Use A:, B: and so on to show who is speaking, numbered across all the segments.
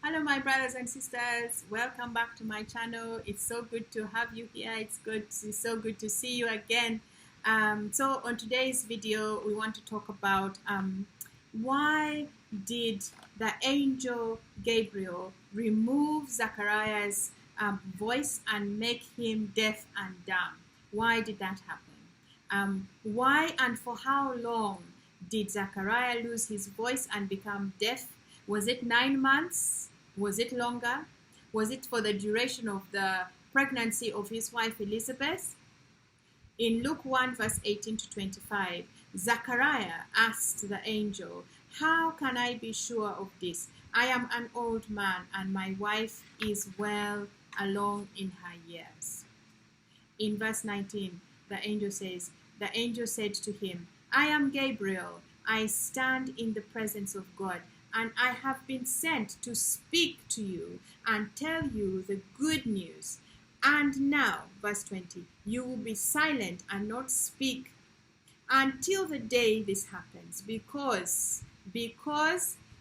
A: Hello, my brothers and sisters. Welcome back to my channel. It's so good to have you here. It's so good to see you again. So on today's video, we want to talk about why did the angel Gabriel remove Zechariah's voice and make him deaf and dumb? Why did that happen? Why and for how long did Zechariah lose his voice and become deaf? Was it 9 months? Was it longer? Was it for the duration of the pregnancy of his wife Elizabeth? In Luke 1 verse 18 to 25, Zechariah asked the angel, "How can I be sure of this? I am an old man and my wife is well along in her years." In verse 19, the angel said to him, "I am Gabriel. I stand in the presence of God, and I have been sent to speak to you and tell you the good news. And now," verse 20, "you will be silent and not speak until the day this happens, because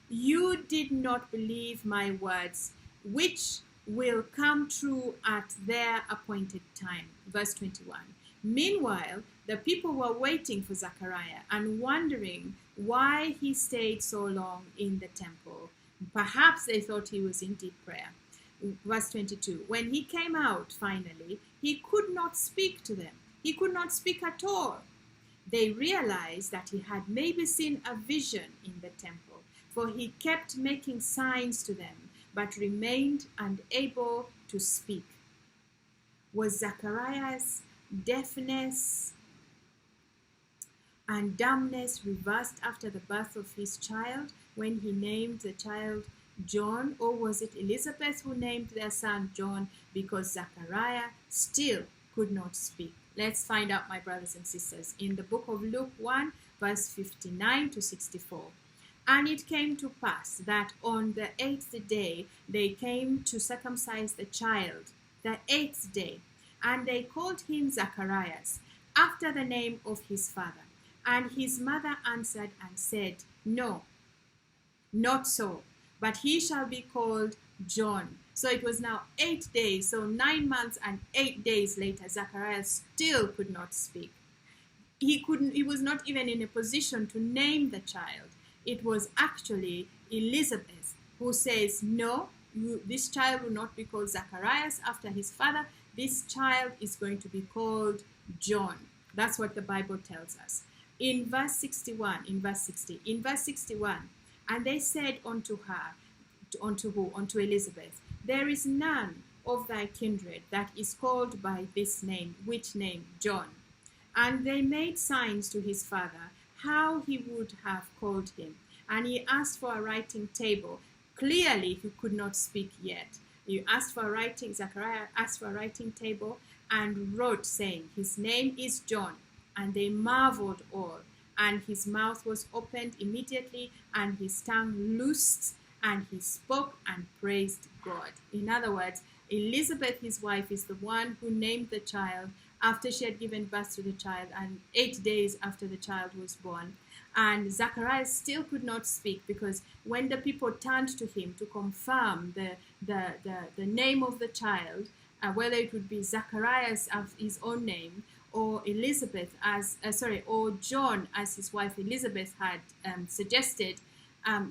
A: you did not believe my words, which will come true at their appointed time." Verse 21. Meanwhile, the people were waiting for Zechariah and wondering why he stayed so long in the temple. Perhaps they thought he was in deep prayer. Verse 22. When he came out finally, he could not speak to them. He could not speak at all. They realized that he had maybe seen a vision in the temple, for he kept making signs to them, but remained unable to speak. Was Zechariah's deafness and dumbness reversed after the birth of his child when he named the child John? Or was it Elizabeth who named their son John because Zechariah still could not speak? Let's find out, my brothers and sisters, in the book of Luke 1 verse 59 to 64. And it came to pass that on the 8th day they came to circumcise the child, the 8th day, and they called him Zacharias, after the name of his father. And his mother answered and said, "No, not so, but he shall be called John." So it was now 8 days, so 9 months and 8 days later, Zacharias still could not speak. He was not even in a position to name the child. It was actually Elizabeth who says, "No, this child will not be called Zacharias after his father. This child is going to be called John." That's what the Bible tells us. In verse 61, in verse 61, and they said unto her, unto who? Unto Elizabeth, "There is none of thy kindred that is called by this name." Which name? John. And they made signs to his father how he would have called him. And he asked for a writing table. Clearly, he could not speak yet. Zechariah asked for a writing table and wrote, saying, "His name is John." And they marveled all. And his mouth was opened immediately, and his tongue loosed, and he spoke and praised God. In other words, Elizabeth, his wife, is the one who named the child after she had given birth to the child, and 8 days after the child was born. And Zacharias still could not speak, because when the people turned to him to confirm the name of the child, whether it would be Zacharias as his own name, or Elizabeth or John as his wife Elizabeth had suggested,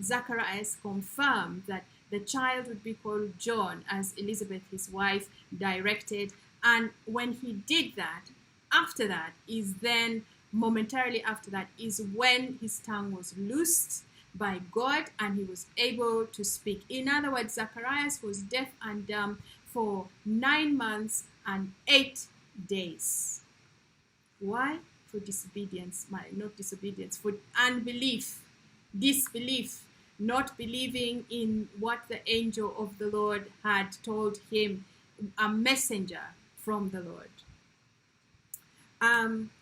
A: Zacharias confirmed that the child would be called John as Elizabeth, his wife, directed. And when he did that, momentarily after that, is when his tongue was loosed by God and he was able to speak. In other words, Zacharias was deaf and dumb for 9 months and 8 days. Why? For disobedience, for unbelief, disbelief, not believing in what the angel of the Lord had told him, a messenger from the Lord.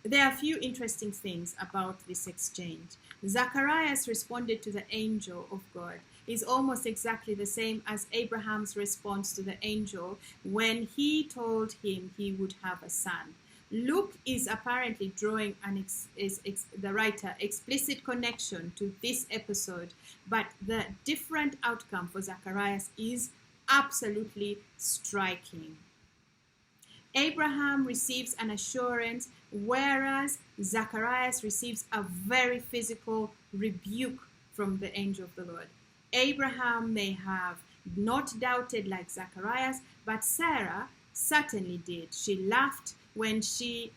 A: There are a few interesting things about this exchange. Zacharias responded to the angel of God is almost exactly the same as Abraham's response to the angel when he told him he would have a son. Luke is apparently drawing the writer explicit connection to this episode, but the different outcome for Zacharias is absolutely striking. Abraham receives an assurance, whereas Zacharias receives a very physical rebuke from the angel of the Lord. Abraham may have not doubted like Zacharias, but Sarah certainly did. She laughed when she's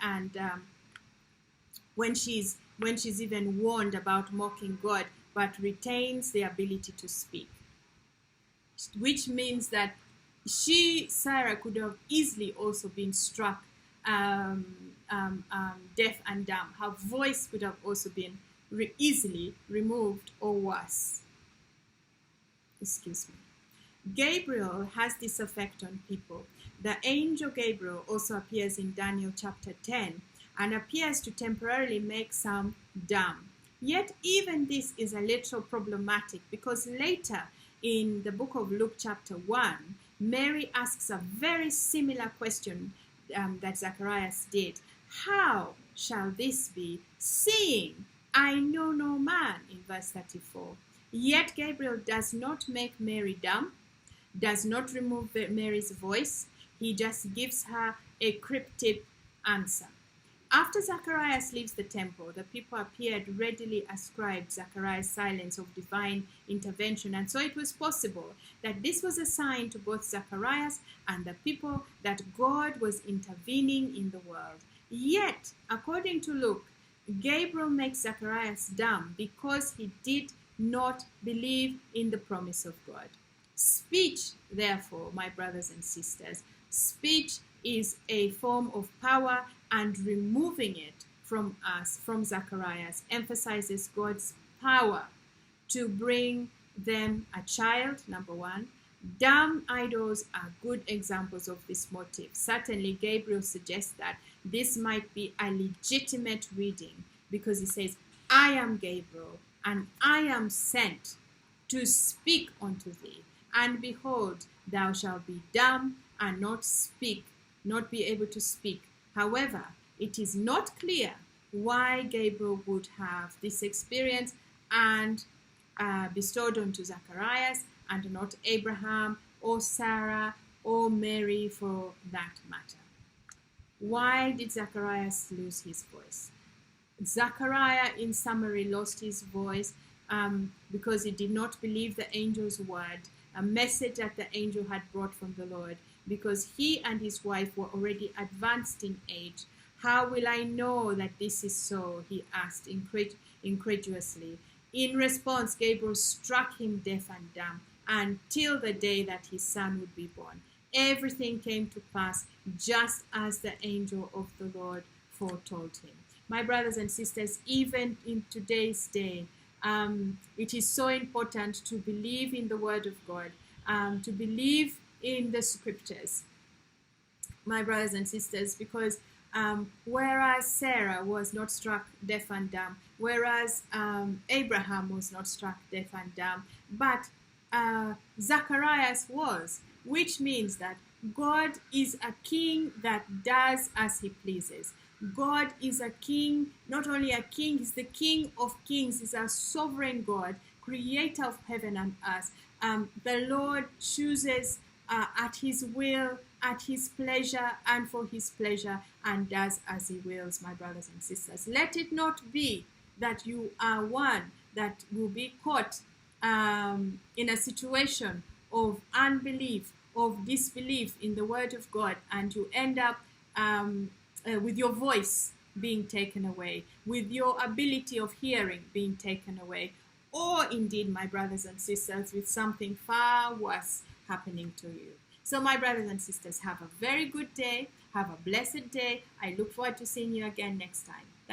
A: even warned about mocking God, but retains the ability to speak, which means that Sarah could have easily also been struck deaf and dumb. Her voice could have also been easily removed or worse. Excuse me. Gabriel has this effect on people. The angel Gabriel also appears in Daniel chapter 10 and appears to temporarily make some dumb. Yet even this is a little problematic, because later in the book of Luke chapter 1, Mary asks a very similar question that Zacharias did. How shall this be, seeing I know no man, in verse 34. Yet Gabriel does not make Mary dumb, does not remove Mary's voice. He just gives her a cryptic answer. After Zacharias leaves the temple, the people appeared readily ascribed Zacharias' silence of divine intervention, and so it was possible that this was a sign to both Zacharias and the people that God was intervening in the world. Yet, according to Luke, Gabriel makes Zacharias dumb because he did not believe in the promise of God. Speech, therefore, my brothers and sisters, speech is a form of power, and removing it from us, from Zacharias, emphasizes God's power to bring them a child, number one. Dumb idols are good examples of this motive. Certainly, Gabriel suggests that this might be a legitimate reading, because he says, I am Gabriel, and I am sent to speak unto thee. And behold, thou shalt be dumb and not be able to speak. However, it is not clear why Gabriel would have this experience and bestowed onto Zacharias and not Abraham or Sarah or Mary for that matter. Why did Zacharias lose his voice? Zechariah, in summary, lost his voice because he did not believe the angel's word, a message that the angel had brought from the Lord, because he and his wife were already advanced in age. How will I know that this is so? He asked incredulously. In response, Gabriel struck him deaf and dumb until the day that his son would be born. Everything came to pass just as the angel of the Lord foretold him. My brothers and sisters, even in today's day, it is so important to believe in the word of God, to believe in the scriptures, my brothers and sisters, because whereas Sarah was not struck deaf and dumb, whereas Abraham was not struck deaf and dumb, but Zacharias was, which means that God is a king that does as he pleases. God is a king, not only a king, he's the King of kings, he's a sovereign God, creator of heaven and earth. The Lord chooses at his will, at his pleasure, and for his pleasure, and does as he wills, my brothers and sisters. Let it not be that you are one that will be caught in a situation of unbelief, of disbelief in the word of God, and you end up with your voice being taken away, with your ability of hearing being taken away, or indeed, my brothers and sisters, with something far worse happening to you. So, my brothers and sisters, have a very good day. Have a blessed day. I look forward to seeing you again next time.